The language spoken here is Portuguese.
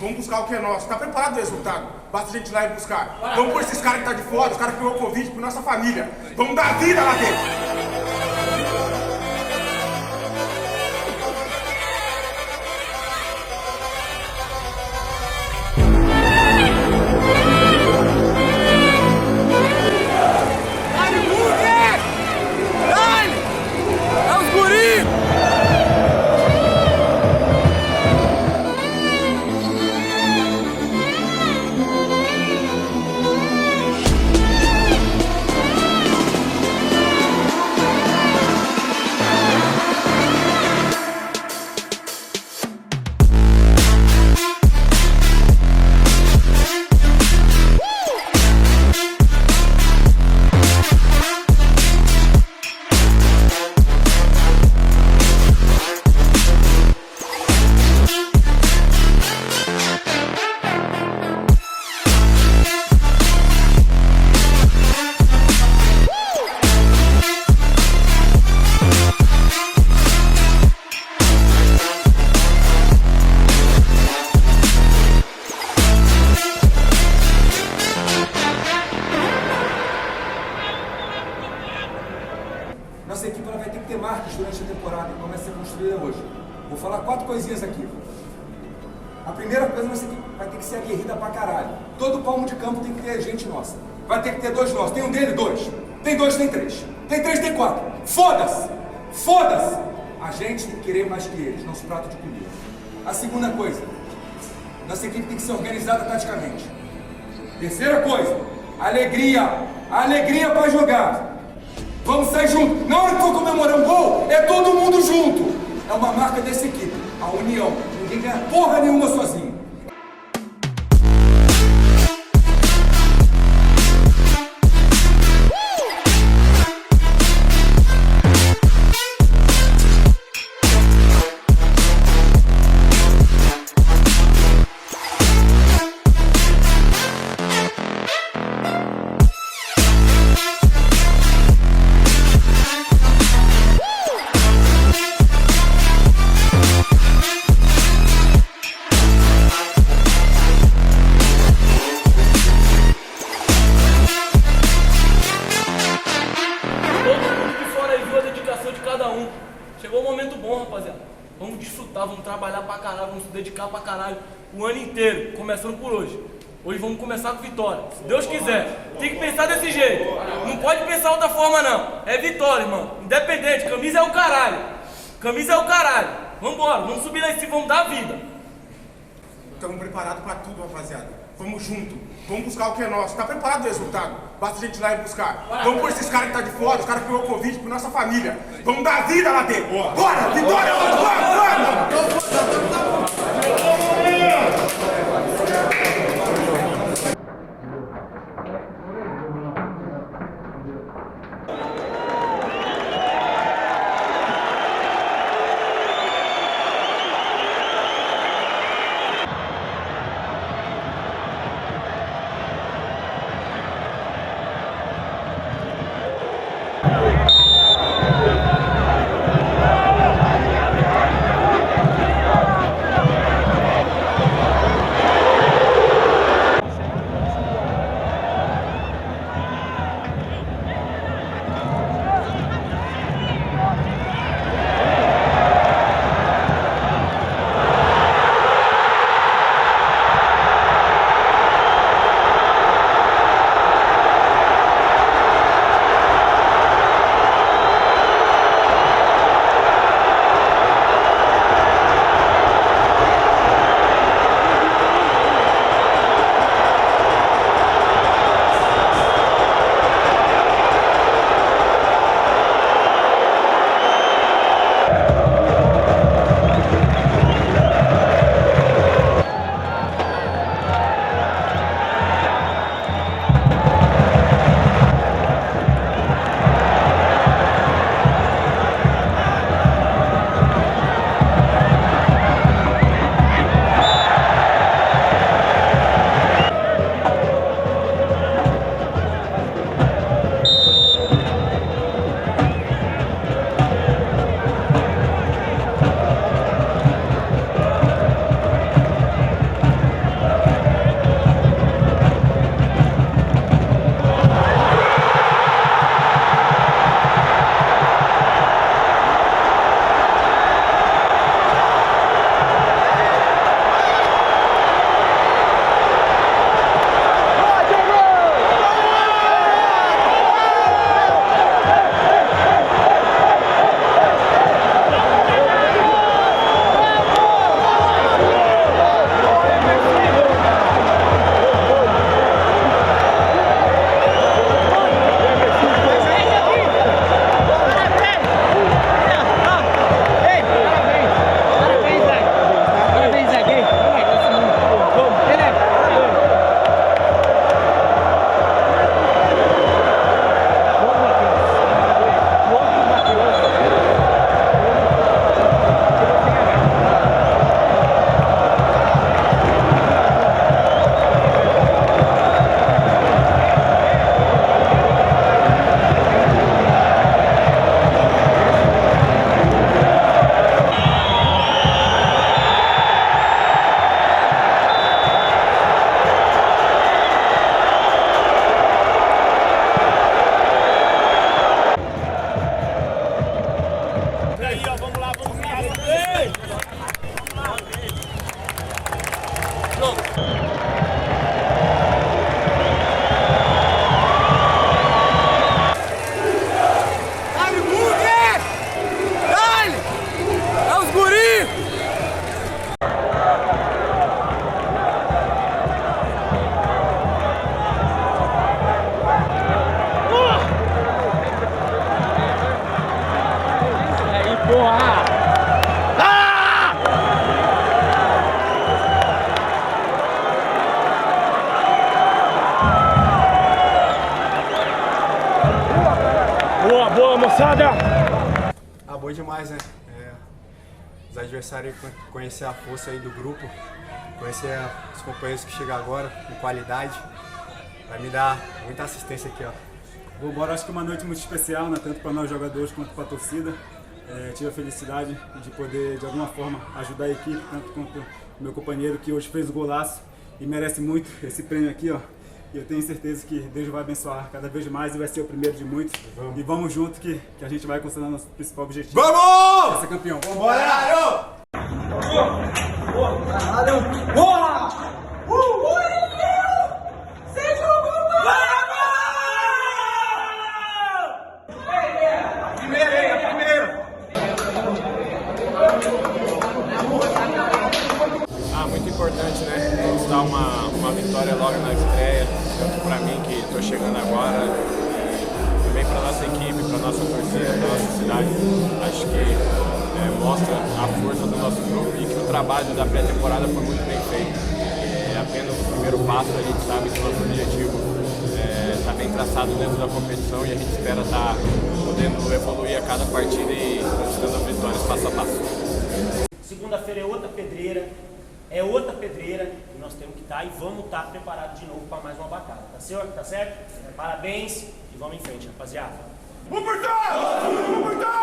Vamos buscar o que é nosso. Tá preparado o resultado? Basta a gente ir lá e buscar. Vamos por esses caras que tá de fora, os caras que pegou Covid, por nossa família. Vamos dar vida lá dentro. Nossa equipe vai ter que ter marcas durante a temporada e começa a ser construída hoje. Vou falar 4 coisinhas aqui. A primeira coisa, nossa equipe vai ter que ser aguerrida pra caralho. Todo palmo de campo tem que ter gente nossa. Vai ter que ter 2 nossos. Tem um dele, 2. Tem 2, tem 3. Tem 3, tem 4. Foda-se! Foda-se! A gente tem que querer mais que eles, nosso prato de comida. A segunda coisa, nossa equipe tem que ser organizada taticamente. Terceira coisa, alegria. Alegria pra jogar. Vamos sair juntos. Na hora que for comemorar um gol, é todo mundo junto. É uma marca dessa equipe, a união. Ninguém ganha porra nenhuma sozinho. Chegou um momento bom, rapaziada. Vamos desfrutar, vamos trabalhar pra caralho, vamos se dedicar pra caralho o ano inteiro, começando por hoje. Hoje vamos começar com vitória, se Deus quiser. Tem que pensar desse jeito. Não pode pensar outra forma, não. É vitória, irmão. Independente, camisa é o caralho. Camisa é o caralho. Vambora, vamos subir lá em cima, vamos dar a vida. Estamos preparados pra tudo, rapaziada. Vamos junto. Vamos buscar o que é nosso. Tá preparado o resultado? Basta a gente ir lá e buscar. Vamos por esses caras que tá de fora, os caras que pegou Covid, por nossa família. Vamos dar vida lá dentro. Bora! Vitória! Vamos! jogo. Boa, moçada! Ah, bom demais, né? Os adversários conhecer a força aí do grupo, conhecer os companheiros que chegam agora, com qualidade. Vai me dar muita assistência aqui, ó. Bora, acho que uma noite muito especial, né? Tanto para nós jogadores quanto para a torcida. Tive a felicidade de poder, de alguma forma, ajudar a equipe, tanto quanto o meu companheiro que hoje fez o golaço e merece muito esse prêmio aqui, ó. E eu tenho certeza que Deus vai abençoar cada vez mais e vai ser o primeiro de muitos. E vamos junto que a gente vai conseguir nosso principal objetivo. Vamos! Ser campeão. Vambora! Caralho! Boa! Muito importante, né? Conquistar uma vitória logo na estreia, tanto para mim que estou chegando agora, também para nossa equipe, para nossa torcida, para nossa cidade. Acho que mostra a força do nosso grupo e que o trabalho da pré-temporada foi muito bem feito. É apenas o primeiro passo, a gente sabe que o nosso objetivo está bem traçado dentro da competição e a gente espera estar podendo evoluir a cada partida e conquistando as vitórias passo a passo. Segunda-feira é outra pedreira. É outra pedreira que nós temos que estar e vamos estar preparados de novo para mais uma batalha. Tá certo? Parabéns e vamos em frente, rapaziada. Vamos por trás! Vamos por trás!